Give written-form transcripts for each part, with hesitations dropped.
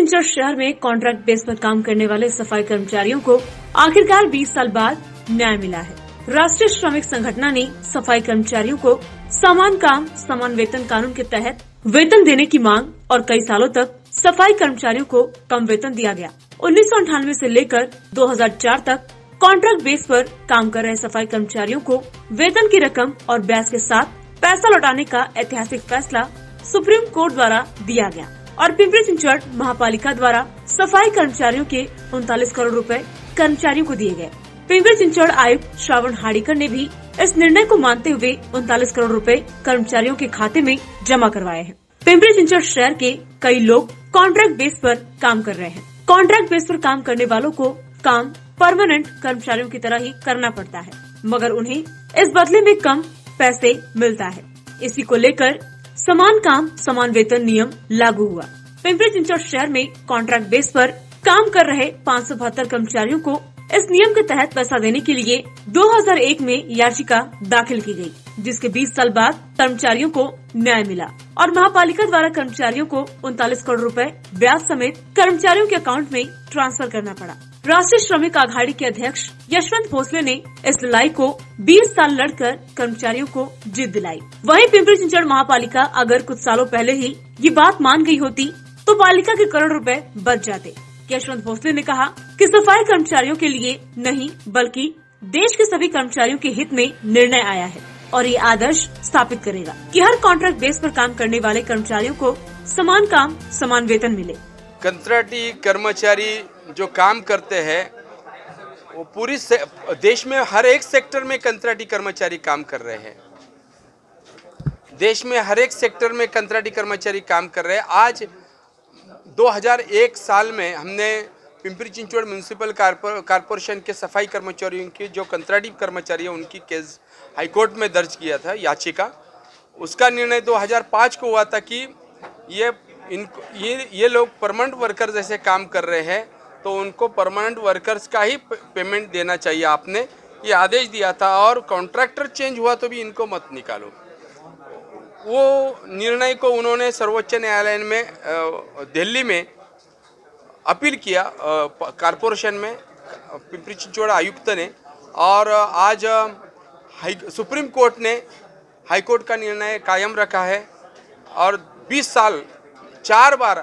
चिंचवड शहर में contract base पर काम करने वाले सफाई कर्मचारियों को आखिरकार 20 साल बाद न्याय मिला है। राष्ट्रीय श्रमिक संगठन ने सफाई कर्मचारियों को समान काम समान वेतन कानून के तहत वेतन देने की मांग और कई सालों तक सफाई कर्मचारियों को कम वेतन दिया गया। 1998 से लेकर 2004 तक कॉन्ट्रैक्ट बेस पर काम कर रहे सफाई कर्मचारियों को वेतन की रकम और ब्याज के साथ पैसा लौटाने का ऐतिहासिक फैसला सुप्रीम कोर्ट द्वारा दिया गया और पिंपरी चिंचवड महापालिका द्वारा सफाई कर्मचारियों के 39 करोड़ रुपए कर्मचारियों को दिए गए। पिंपरी चिंचवड आयुक्त श्रावण हाड़ीकर ने भी इस निर्णय को मानते हुए 39 करोड़ रुपए कर्मचारियों के खाते में जमा करवाए हैं। पिंपरी चिंचवड शहर के कई लोग कॉन्ट्रैक्ट बेस पर काम कर रहे हैं। कॉन्ट्रैक्ट बेस पर काम करने वालों को काम परमानेंट कर्मचारियों की तरह ही करना पड़ता है, मगर उन्हें इस बदले में कम पैसे मिलता है। इसी को लेकर समान काम समान वेतन नियम लागू हुआ। पिंपरी चिंचवड शहर में कॉन्ट्रैक्ट बेस पर काम कर रहे 572 कर्मचारियों को इस नियम के तहत पैसा देने के लिए 2001 में याचिका दाखिल की गई, जिसके 20 साल बाद कर्मचारियों को न्याय मिला और महापालिका द्वारा कर्मचारियों को 39 करोड़ रुपए ब्याज समेत कर्मचारियों के अकाउंट में ट्रांसफर करना पड़ा। राष्ट्रीय श्रमिक आघाड़ी के अध्यक्ष यशवंत भोसले ने इस लड़ाई को 20 साल लड़कर कर्मचारियों को जीत दिलाई। वहीं पिंपरी चिंचवड महापालिका अगर कुछ सालों पहले ही ये बात मान गई होती तो पालिका के करोड़ रुपए बच जाते। यशवंत भोसले ने कहा कि सफाई कर्मचारियों के लिए नहीं बल्कि देश के सभी कर्मचारियों के हित में निर्णय आया है और ये आदर्श स्थापित करेगा कि हर कॉन्ट्रैक्ट बेस पर काम करने वाले कर्मचारियों को समान काम समान वेतन मिले। कंट्रैक्टी कर्मचारी जो काम करते हैं वो पूरी देश में हर एक सेक्टर में कंट्रैक्टी कर्मचारी काम कर रहे हैं। देश में हर एक सेक्टर में कंट्रैक्टी कर्मचारी काम कर रहे हैं। आज 2001 साल में हमने पिंपरी चिंचवड म्यूनिसिपल कॉरपोरेशन के सफाई कर्मचारियों की जो कंट्रैक्टी कर्मचारी है उनकी केस हाईकोर्ट में दर्ज किया था याचिका। उसका निर्णय 2005 को हुआ था कि ये लोग परमानेंट वर्कर जैसे काम कर रहे हैं तो उनको परमानेंट वर्कर्स का ही पेमेंट देना चाहिए। आपने ये आदेश दिया था और कॉन्ट्रैक्टर चेंज हुआ तो भी इनको मत निकालो। वो निर्णय को उन्होंने सर्वोच्च न्यायालय में दिल्ली में अपील किया कॉरपोरेशन में पिंपरी चिंचवड आयुक्त ने, और आज सुप्रीम कोर्ट ने हाईकोर्ट का निर्णय कायम रखा है और 20 साल 4 बार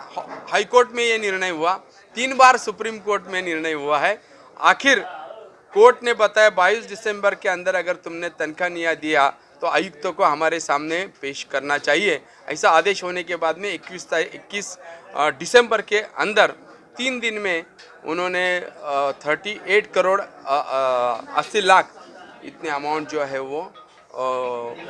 हाईकोर्ट में ये निर्णय हुआ, 3 बार सुप्रीम कोर्ट में निर्णय हुआ है। आखिर कोर्ट ने बताया 22 दिसंबर के अंदर अगर तुमने तनख्वाह नहीं दिया तो आयुक्तों को हमारे सामने पेश करना चाहिए। ऐसा आदेश होने के बाद में 21 दिसंबर के अंदर 3 दिन में उन्होंने 38 करोड़ 80 लाख इतने अमाउंट जो है वो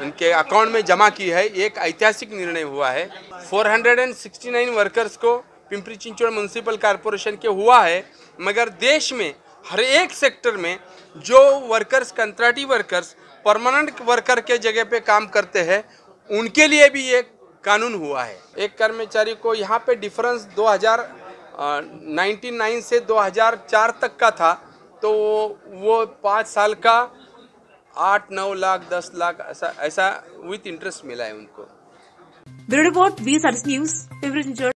उनके अकाउंट में जमा की है। एक ऐतिहासिक निर्णय हुआ है। 469 वर्कर्स को पिंपरी चिंचवड म्यूनिसिपल कॉरपोरेशन के हुआ है, मगर देश में हर एक सेक्टर में जो वर्कर्स कंट्रैक्टी वर्कर्स परमानेंट वर्कर के जगह पे काम करते हैं उनके लिए भी ये कानून हुआ है। एक कर्मचारी को यहाँ पे डिफरेंस 2099 से 2004 तक का था, तो वो 5 साल का 8-9 लाख 10 लाख ऐसा विथ इंटरेस्ट मिला है उनको। Bureau report 20 news Pimpri Chinchwad.